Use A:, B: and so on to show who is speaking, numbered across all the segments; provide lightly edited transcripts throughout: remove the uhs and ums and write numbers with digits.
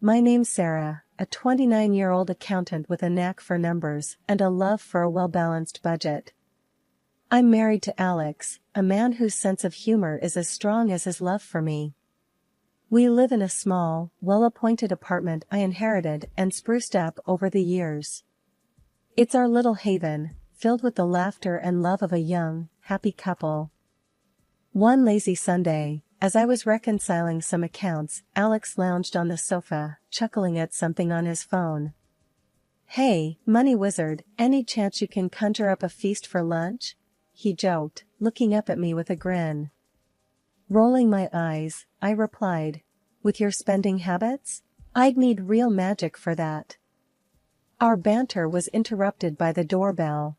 A: My name's Sarah, a 29-year-old accountant with a knack for numbers and a love for a well-balanced budget. I'm married to Alex, a man whose sense of humor is as strong as his love for me. We live in a small, well-appointed apartment I inherited and spruced up over the years. It's our little haven, filled with the laughter and love of a young, happy couple. One lazy Sunday, as I was reconciling some accounts, Alex lounged on the sofa, chuckling at something on his phone. "Hey, money wizard, any chance you can conjure up a feast for lunch?" he joked, looking up at me with a grin. Rolling my eyes, I replied, "With your spending habits? I'd need real magic for that." Our banter was interrupted by the doorbell.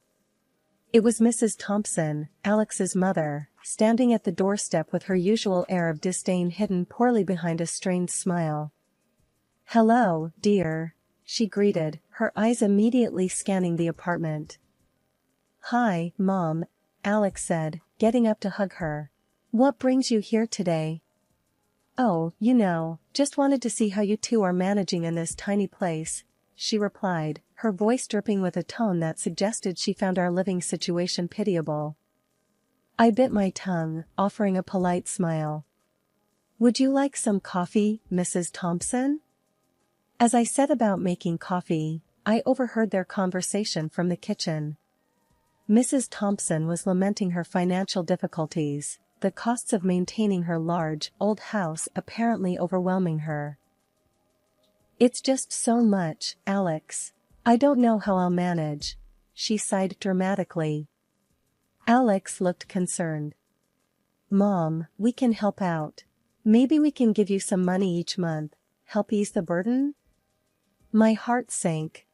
A: It was Mrs. Thompson, Alex's mother, standing at the doorstep with her usual air of disdain hidden poorly behind a strained smile. "Hello, dear," she greeted, her eyes immediately scanning the apartment. "Hi, Mom," Alex said, getting up to hug her. "What brings you here today?" "Oh, just wanted to see how you two are managing in this tiny place," she replied, her voice dripping with a tone that suggested she found our living situation pitiable. I bit my tongue, offering a polite smile. "Would you like some coffee, Mrs. Thompson?" As I set about making coffee, I overheard their conversation from the kitchen. Mrs. Thompson was lamenting her financial difficulties, the costs of maintaining her large, old house apparently overwhelming her. "It's just so much, Alex. I don't know how I'll manage," she sighed dramatically. Alex looked concerned. "Mom, we can help out. Maybe we can give you some money each month, help ease the burden?" My heart sank.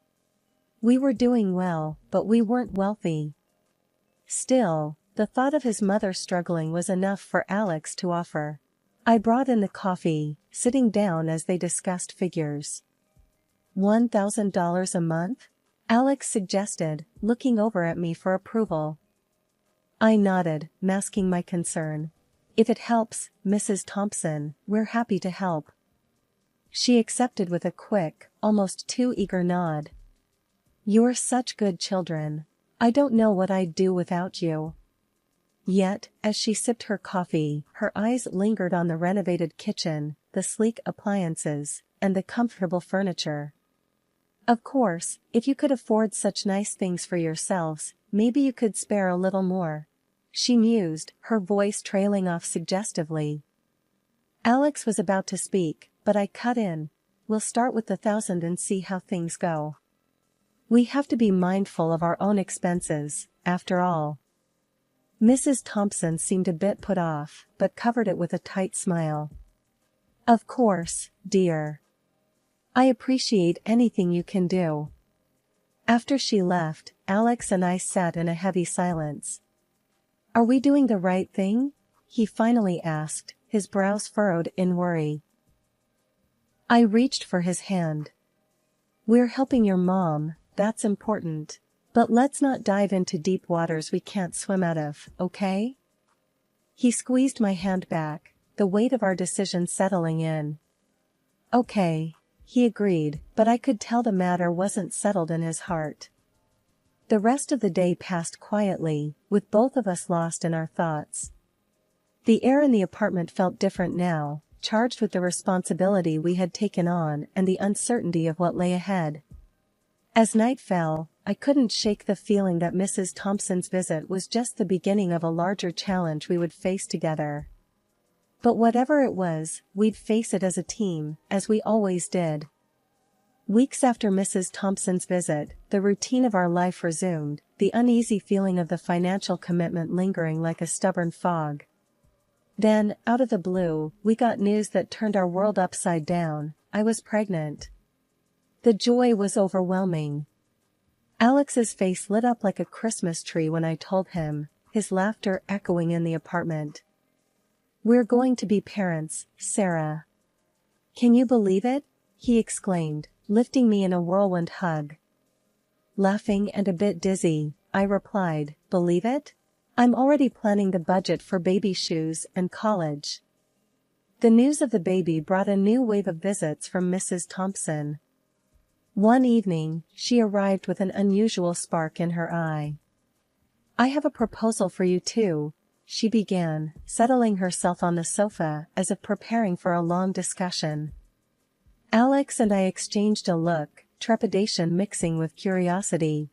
A: We were doing well, but we weren't wealthy. Still, the thought of his mother struggling was enough for Alex to offer. I brought in the coffee, sitting down as they discussed figures. $1,000 a month? Alex suggested, looking over at me for approval. I nodded, masking my concern. "If it helps, Mrs. Thompson, we're happy to help." She accepted with a quick, almost too eager nod. "You're such good children. I don't know what I'd do without you." Yet, as she sipped her coffee, her eyes lingered on the renovated kitchen, the sleek appliances, and the comfortable furniture. "Of course, if you could afford such nice things for yourselves, maybe you could spare a little more," she mused, her voice trailing off suggestively. Alex was about to speak, but I cut in. "We'll start with the 1,000 and see how things go. We have to be mindful of our own expenses, after all." Mrs. Thompson seemed a bit put off, but covered it with a tight smile. "Of course, dear. I appreciate anything you can do." After she left, Alex and I sat in a heavy silence. "Are we doing the right thing?" he finally asked, his brows furrowed in worry. I reached for his hand. "We're helping your mom, that's important. But let's not dive into deep waters we can't swim out of, okay?" He squeezed my hand back, the weight of our decision settling in. "Okay," he agreed, but I could tell the matter wasn't settled in his heart. The rest of the day passed quietly, with both of us lost in our thoughts. The air in the apartment felt different now, charged with the responsibility we had taken on and the uncertainty of what lay ahead. As night fell, I couldn't shake the feeling that Mrs. Thompson's visit was just the beginning of a larger challenge we would face together. But whatever it was, we'd face it as a team, as we always did. Weeks after Mrs. Thompson's visit, the routine of our life resumed, the uneasy feeling of the financial commitment lingering like a stubborn fog. Then, out of the blue, we got news that turned our world upside down. I was pregnant. The joy was overwhelming. Alex's face lit up like a Christmas tree when I told him, his laughter echoing in the apartment. "We're going to be parents, Sarah." "Can you believe it?" he exclaimed, lifting me in a whirlwind hug. Laughing and a bit dizzy, I replied, "Believe it? I'm already planning the budget for baby shoes and college." The news of the baby brought a new wave of visits from Mrs. Thompson. One evening, she arrived with an unusual spark in her eye. "I have a proposal for you too," she began, settling herself on the sofa as if preparing for a long discussion. Alex and I exchanged a look, trepidation mixing with curiosity.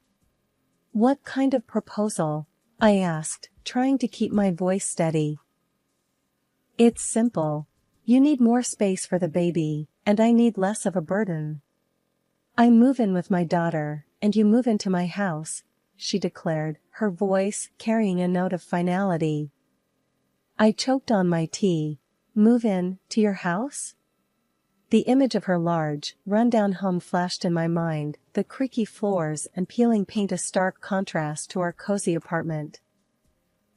A: "What kind of proposal?" I asked, trying to keep my voice steady. "It's simple. You need more space for the baby, and I need less of a burden. I move in with my daughter, and you move into my house," she declared, her voice carrying a note of finality. I choked on my tea. "Move in, to your house?" The image of her large, run-down home flashed in my mind, the creaky floors and peeling paint a stark contrast to our cozy apartment.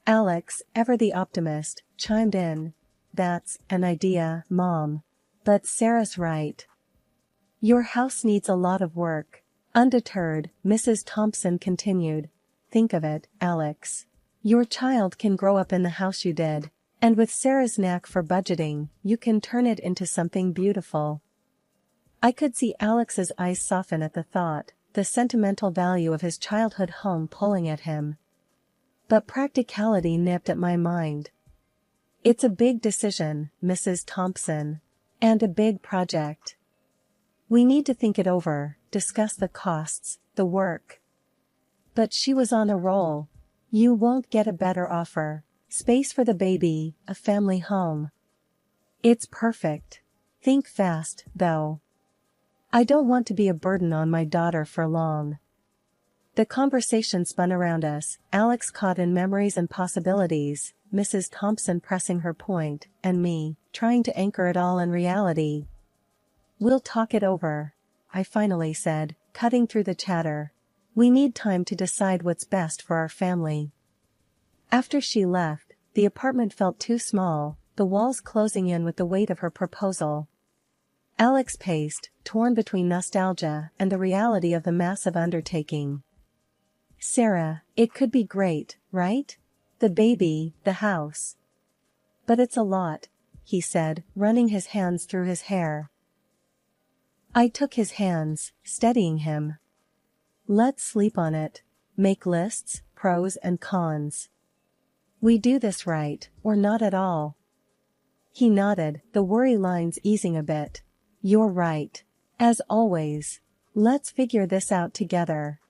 A: Alex, ever the optimist, chimed in. "That's an idea, Mom. But Sarah's right. Your house needs a lot of work." Undeterred, Mrs. Thompson continued. "Think of it, Alex. Your child can grow up in the house you did, and with Sarah's knack for budgeting, you can turn it into something beautiful." I could see Alex's eyes soften at the thought, the sentimental value of his childhood home pulling at him. But practicality nipped at my mind. "It's a big decision, Mrs. Thompson. And a big project. We need to think it over, discuss the costs, the work." But she was on a roll. "You won't get a better offer. Space for the baby, a family home. It's perfect. Think fast, though. I don't want to be a burden on my daughter for long." The conversation spun around us, Alex caught in memories and possibilities, Mrs. Thompson pressing her point, and me, trying to anchor it all in reality. "We'll talk it over," I finally said, cutting through the chatter. "We need time to decide what's best for our family." After she left, the apartment felt too small, the walls closing in with the weight of her proposal. Alex paced, torn between nostalgia and the reality of the massive undertaking. "Sarah, it could be great, right? The baby, the house. But it's a lot," he said, running his hands through his hair. I took his hands, steadying him. "Let's sleep on it. Make lists, pros and cons. We do this right, or not at all." He nodded, the worry lines easing a bit. "You're right. As always. Let's figure this out together."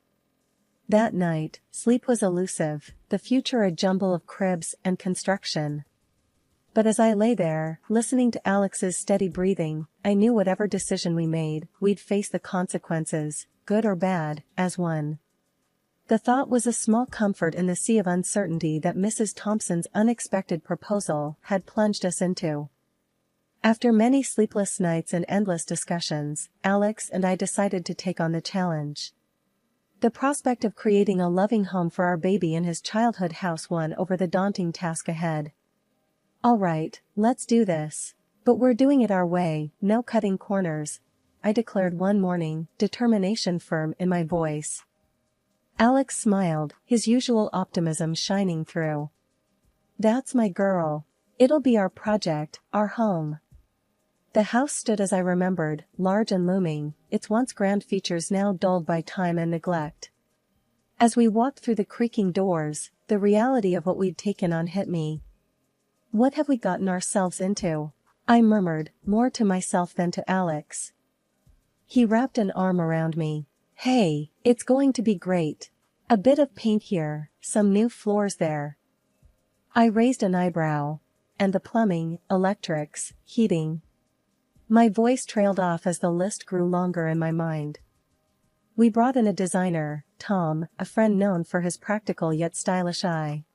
A: That night, sleep was elusive, the future a jumble of cribs and construction. But as I lay there, listening to Alex's steady breathing, I knew whatever decision we made, we'd face the consequences, good or bad, as one. The thought was a small comfort in the sea of uncertainty that Mrs. Thompson's unexpected proposal had plunged us into. After many sleepless nights and endless discussions, Alex and I decided to take on the challenge. The prospect of creating a loving home for our baby in his childhood house won over the daunting task ahead. "All right, let's do this. But we're doing it our way, no cutting corners," I declared one morning, determination firm in my voice. Alex smiled, his usual optimism shining through. "That's my girl. It'll be our project, our home." The house stood as I remembered, large and looming, its once grand features now dulled by time and neglect. As we walked through the creaking doors, the reality of what we'd taken on hit me. "What have we gotten ourselves into?" I murmured, more to myself than to Alex. He wrapped an arm around me. "Hey, it's going to be great. A bit of paint here, some new floors there." I raised an eyebrow. "And the plumbing, electrics, heating." My voice trailed off as the list grew longer in my mind. "We brought in a designer, Tom, a friend known for his practical yet stylish eye."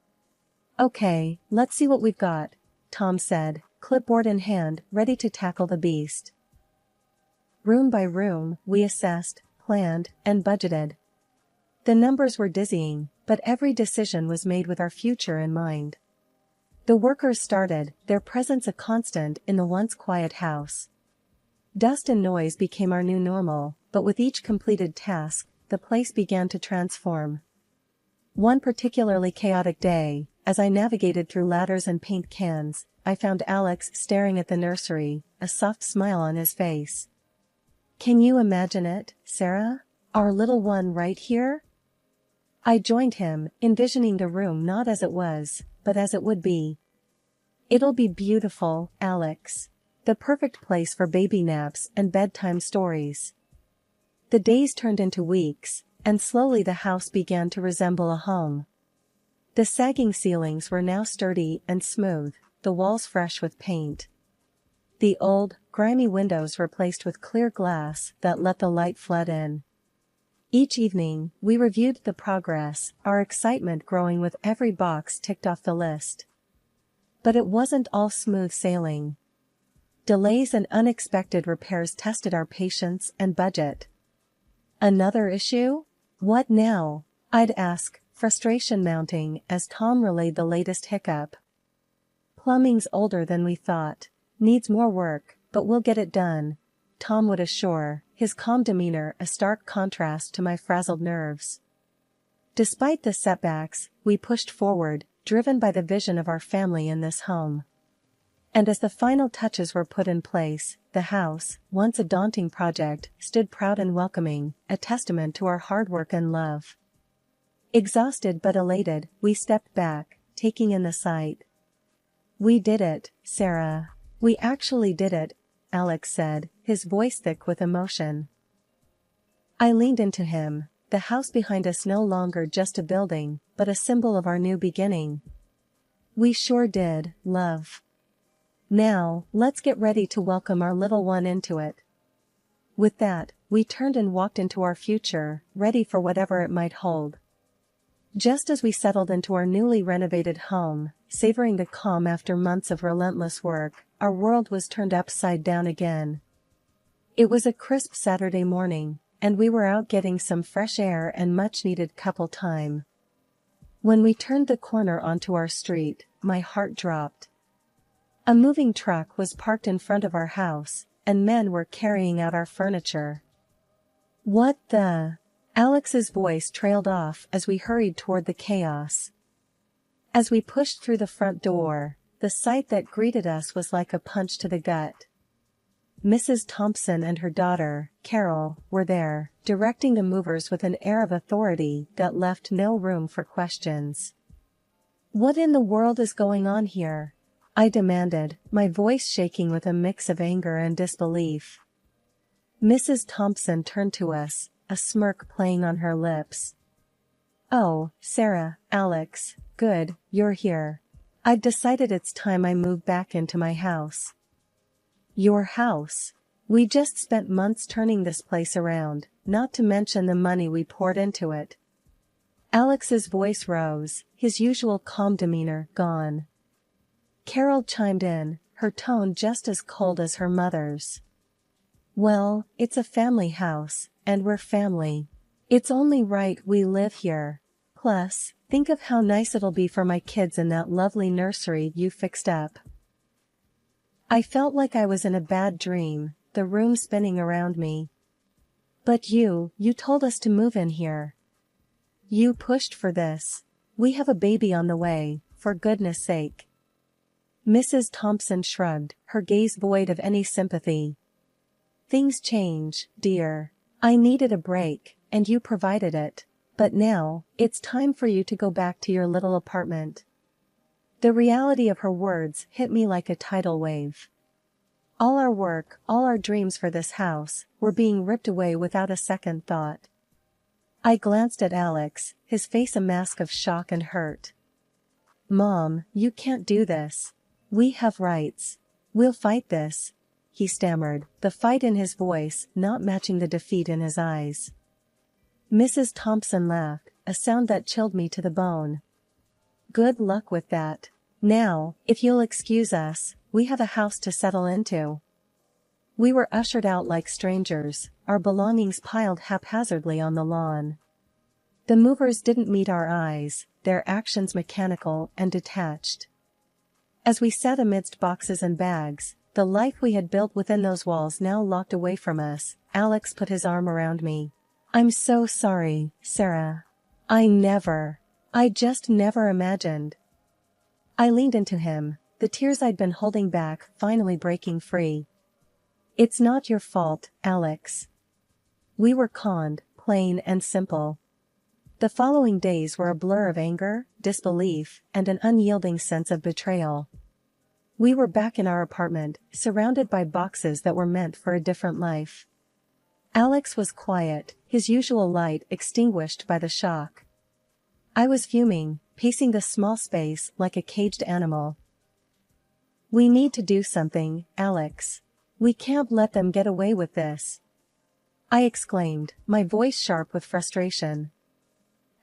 A: "Okay, let's see what we've got," Tom said, clipboard in hand, ready to tackle the beast. Room by room, we assessed, planned, and budgeted. The numbers were dizzying, but every decision was made with our future in mind. The workers started, their presence a constant in the once quiet house. Dust and noise became our new normal, but with each completed task, the place began to transform. One particularly chaotic day, As I navigated through ladders and paint cans, I found Alex staring at the nursery, a soft smile on his face. "Can you imagine it, Sarah? Our little one right here?" I joined him, envisioning the room not as it was, but as it would be. "It'll be beautiful, Alex. The perfect place for baby naps and bedtime stories." The days turned into weeks, and slowly the house began to resemble a home. The sagging ceilings were now sturdy and smooth, the walls fresh with paint. The old, grimy windows replaced with clear glass that let the light flood in. Each evening, we reviewed the progress, our excitement growing with every box ticked off the list. But it wasn't all smooth sailing. Delays and unexpected repairs tested our patience and budget. "Another issue? What now?" I'd ask, frustration mounting as Tom relayed the latest hiccup. "Plumbing's older than we thought. Needs more work, but we'll get it done," Tom would assure, his calm demeanor a stark contrast to my frazzled nerves. Despite the setbacks, we pushed forward, driven by the vision of our family in this home. And as the final touches were put in place, the house, once a daunting project, stood proud and welcoming, a testament to our hard work and love. Exhausted but elated, we stepped back, taking in the sight. "We did it, Sarah. We actually did it," Alex said, his voice thick with emotion. I leaned into him, the house behind us no longer just a building, but a symbol of our new beginning. "We sure did, love. Now, let's get ready to welcome our little one into it." With that, we turned and walked into our future, ready for whatever it might hold. Just as we settled into our newly renovated home, savoring the calm after months of relentless work, our world was turned upside down again. It was a crisp Saturday morning, and we were out getting some fresh air and much-needed couple time. When we turned the corner onto our street, my heart dropped. A moving truck was parked in front of our house, and men were carrying out our furniture. "What the?" Alex's voice trailed off as we hurried toward the chaos. As we pushed through the front door, the sight that greeted us was like a punch to the gut. Mrs. Thompson and her daughter, Carol, were there, directing the movers with an air of authority that left no room for questions. "What in the world is going on here?" I demanded, my voice shaking with a mix of anger and disbelief. Mrs. Thompson turned to us, a smirk playing on her lips. "Oh, Sarah, Alex, good, you're here. I've decided it's time I move back into my house." "Your house? We just spent months turning this place around, not to mention the money we poured into it." Alex's voice rose, his usual calm demeanor gone. Carol chimed in, her tone just as cold as her mother's. "Well, it's a family house, and we're family. It's only right we live here. Plus, think of how nice it'll be for my kids in that lovely nursery you fixed up." I felt like I was in a bad dream, the room spinning around me. "But you told us to move in here. You pushed for this. We have a baby on the way, for goodness sake." Mrs. Thompson shrugged, her gaze void of any sympathy. "Things change, dear. I needed a break, and you provided it. But now, it's time for you to go back to your little apartment." The reality of her words hit me like a tidal wave. All our work, all our dreams for this house, were being ripped away without a second thought. I glanced at Alex, his face a mask of shock and hurt. "Mom, you can't do this. We have rights. We'll fight this," he stammered, the fight in his voice not matching the defeat in his eyes. Mrs. Thompson laughed, a sound that chilled me to the bone. "Good luck with that. Now, if you'll excuse us, we have a house to settle into." We were ushered out like strangers, our belongings piled haphazardly on the lawn. The movers didn't meet our eyes, their actions mechanical and detached. As we sat amidst boxes and bags, the life we had built within those walls now locked away from us, Alex put his arm around me. "I'm so sorry, Sarah. I just never imagined." I leaned into him, the tears I'd been holding back finally breaking free. It's not your fault, Alex. We were conned, plain and simple. The following days were a blur of anger, disbelief, and an unyielding sense of betrayal. We were back in our apartment, surrounded by boxes that were meant for a different life. Alex was quiet, his usual light extinguished by the shock. I was fuming, pacing the small space like a caged animal. We need to do something, Alex. We can't let them get away with this. I exclaimed, my voice sharp with frustration.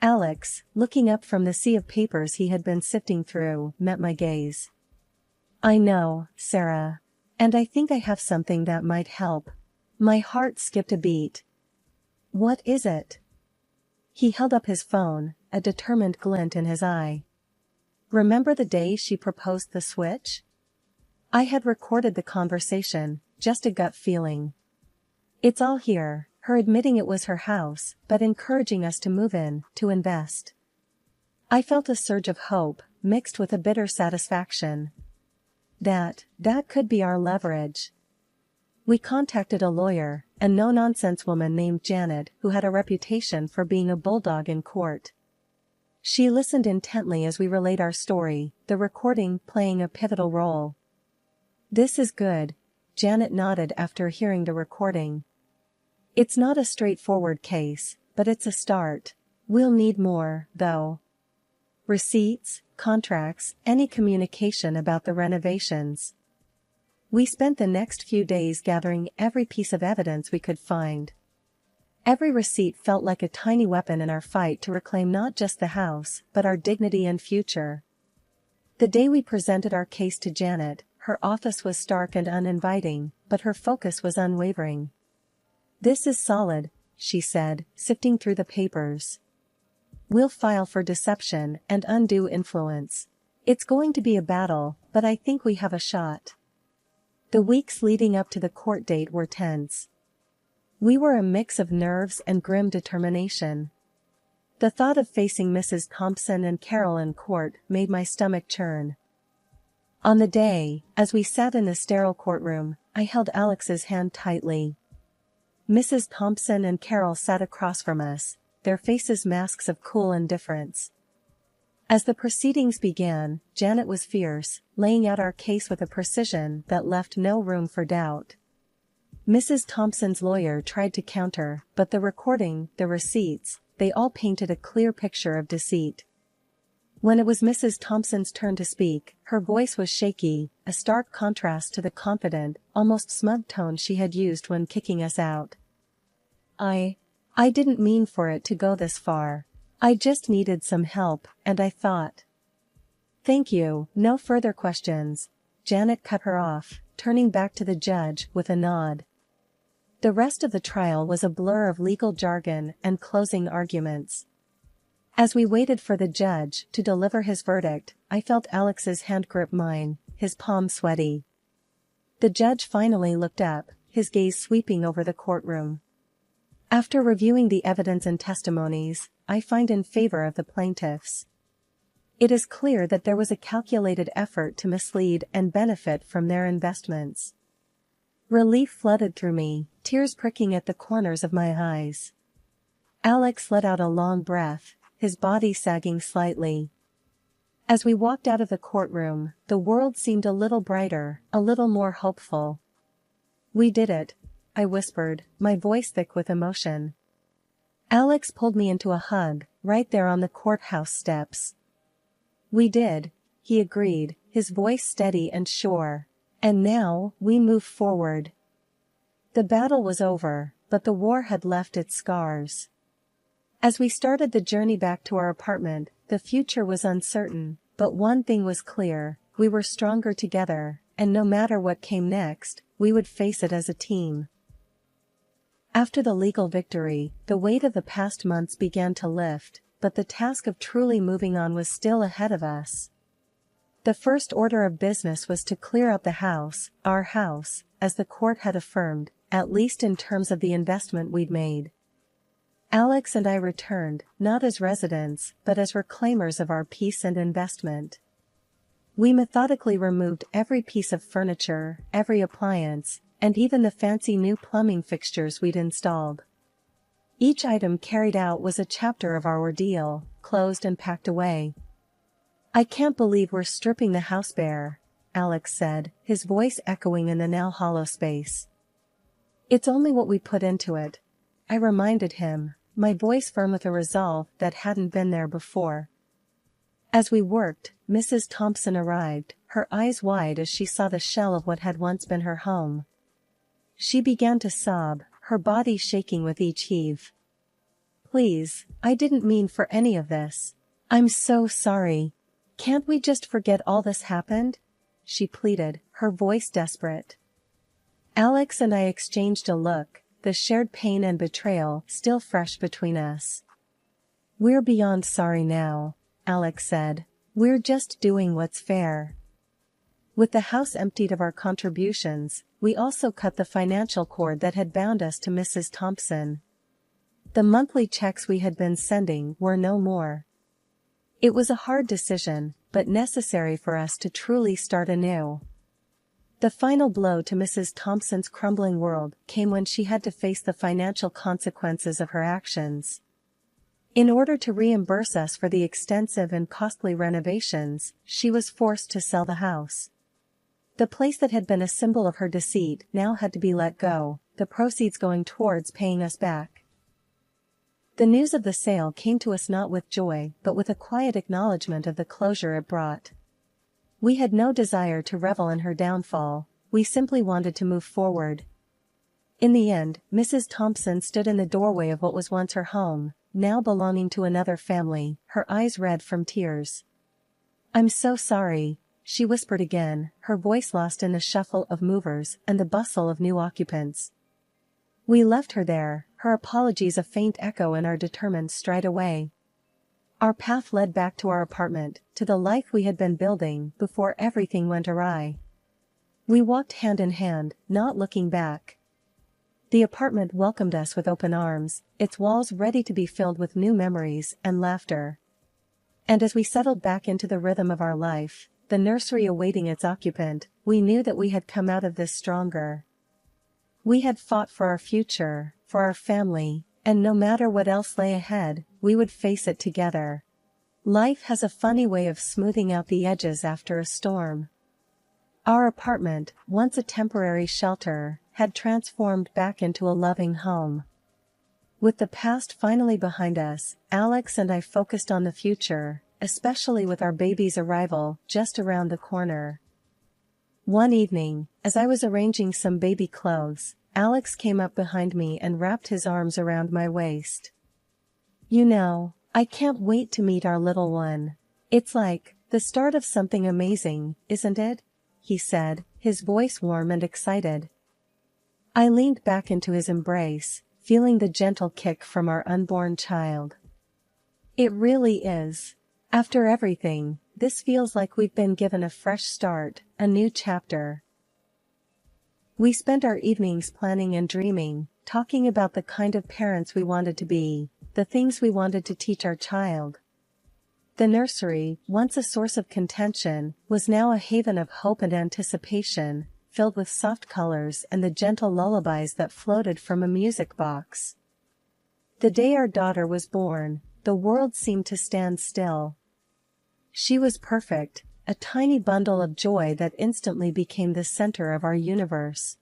A: Alex, looking up from the sea of papers he had been sifting through, met my gaze. I know, Sarah. And I think I have something that might help. My heart skipped a beat. What is it? He held up his phone, a determined glint in his eye. Remember the day she proposed the switch? I had recorded the conversation, just a gut feeling. It's all here, her admitting it was her house, but encouraging us to move in, to invest. I felt a surge of hope, mixed with a bitter satisfaction. That could be our leverage. We contacted a lawyer, a no-nonsense woman named Janet who had a reputation for being a bulldog in court. She listened intently as we relayed our story, the recording playing a pivotal role. This is good, Janet nodded after hearing the recording. It's not a straightforward case, but it's a start. We'll need more, though. Receipts, contracts, any communication about the renovations. We spent the next few days gathering every piece of evidence we could find. Every receipt felt like a tiny weapon in our fight to reclaim not just the house, but our dignity and future. The day we presented our case to Janet, her office was stark and uninviting, but her focus was unwavering. This is solid, she said, sifting through the papers. We'll file for deception and undue influence. It's going to be a battle, but I think we have a shot. The weeks leading up to the court date were tense. We were a mix of nerves and grim determination. The thought of facing Mrs. Thompson and Carol in court made my stomach churn. On the day, as we sat in the sterile courtroom, I held Alex's hand tightly. Mrs. Thompson and Carol sat across from us, their faces masks of cool indifference. As the proceedings began, Janet was fierce, laying out our case with a precision that left no room for doubt. Mrs. Thompson's lawyer tried to counter, but the recording, the receipts, they all painted a clear picture of deceit. When it was Mrs. Thompson's turn to speak, her voice was shaky, a stark contrast to the confident, almost smug tone she had used when kicking us out. I didn't mean for it to go this far. I just needed some help, and I thought. Thank you, no further questions. Janet cut her off, turning back to the judge with a nod. The rest of the trial was a blur of legal jargon and closing arguments. As we waited for the judge to deliver his verdict, I felt Alex's hand grip mine, his palm sweaty. The judge finally looked up, his gaze sweeping over the courtroom. After reviewing the evidence and testimonies, I find in favor of the plaintiffs. It is clear that there was a calculated effort to mislead and benefit from their investments. Relief flooded through me, tears pricking at the corners of my eyes. Alex let out a long breath, his body sagging slightly. As we walked out of the courtroom, the world seemed a little brighter, a little more hopeful. We did it, I whispered, my voice thick with emotion. Alex pulled me into a hug, right there on the courthouse steps. We did, he agreed, his voice steady and sure. And now, we move forward. The battle was over, but the war had left its scars. As we started the journey back to our apartment, the future was uncertain, but one thing was clear, we were stronger together, and no matter what came next, we would face it as a team. After the legal victory, the weight of the past months began to lift, but the task of truly moving on was still ahead of us. The first order of business was to clear out the house, our house, as the court had affirmed, at least in terms of the investment we'd made. Alex and I returned, not as residents, but as reclaimers of our peace and investment. We methodically removed every piece of furniture, every appliance, and even the fancy new plumbing fixtures we'd installed. Each item carried out was a chapter of our ordeal, closed and packed away. "I can't believe we're stripping the house bare," Alex said, his voice echoing in the now hollow space. "It's only what we put into it," I reminded him, my voice firm with a resolve that hadn't been there before. As we worked, Mrs. Thompson arrived, her eyes wide as she saw the shell of what had once been her home. She began to sob, her body shaking with each heave. "Please, I didn't mean for any of this. I'm so sorry. Can't we just forget all this happened?" she pleaded, her voice desperate. Alex and I exchanged a look, the shared pain and betrayal still fresh between us. "We're beyond sorry now," Alex said. "We're just doing what's fair." With the house emptied of our contributions, we also cut the financial cord that had bound us to Mrs. Thompson. The monthly checks we had been sending were no more. It was a hard decision, but necessary for us to truly start anew. The final blow to Mrs. Thompson's crumbling world came when she had to face the financial consequences of her actions. In order to reimburse us for the extensive and costly renovations, she was forced to sell the house. The place that had been a symbol of her deceit now had to be let go, the proceeds going towards paying us back. The news of the sale came to us not with joy but with a quiet acknowledgement of the closure it brought. We had no desire to revel in her downfall, we simply wanted to move forward. In the end, Mrs. Thompson stood in the doorway of what was once her home, now belonging to another family, her eyes red from tears. "I'm so sorry," she whispered again, her voice lost in the shuffle of movers and the bustle of new occupants. We left her there, her apologies a faint echo in our determined stride away. Our path led back to our apartment, to the life we had been building before everything went awry. We walked hand in hand, not looking back. The apartment welcomed us with open arms, its walls ready to be filled with new memories and laughter. And as we settled back into the rhythm of our life, the nursery awaiting its occupant, we knew that we had come out of this stronger. We had fought for our future, for our family, and no matter what else lay ahead, we would face it together. Life has a funny way of smoothing out the edges after a storm. Our apartment, once a temporary shelter, had transformed back into a loving home. With the past finally behind us, Alex and I focused on the future, especially with our baby's arrival just around the corner. One evening, as I was arranging some baby clothes, Alex came up behind me and wrapped his arms around my waist. "You know, I can't wait to meet our little one. It's like the start of something amazing, isn't it?" he said, his voice warm and excited. I leaned back into his embrace, feeling the gentle kick from our unborn child. "It really is. After everything, this feels like we've been given a fresh start, a new chapter." We spent our evenings planning and dreaming, talking about the kind of parents we wanted to be, the things we wanted to teach our child. The nursery, once a source of contention, was now a haven of hope and anticipation, filled with soft colors and the gentle lullabies that floated from a music box. The day our daughter was born, the world seemed to stand still. She was perfect, a tiny bundle of joy that instantly became the center of our universe.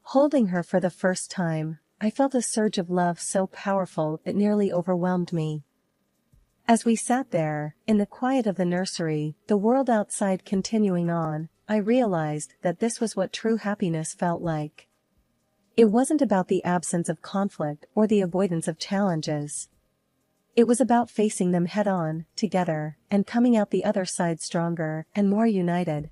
A: Holding her for the first time, I felt a surge of love so powerful it nearly overwhelmed me. As we sat there, in the quiet of the nursery, the world outside continuing on, I realized that this was what true happiness felt like. It wasn't about the absence of conflict or the avoidance of challenges. It was about facing them head-on, together, and coming out the other side stronger and more united.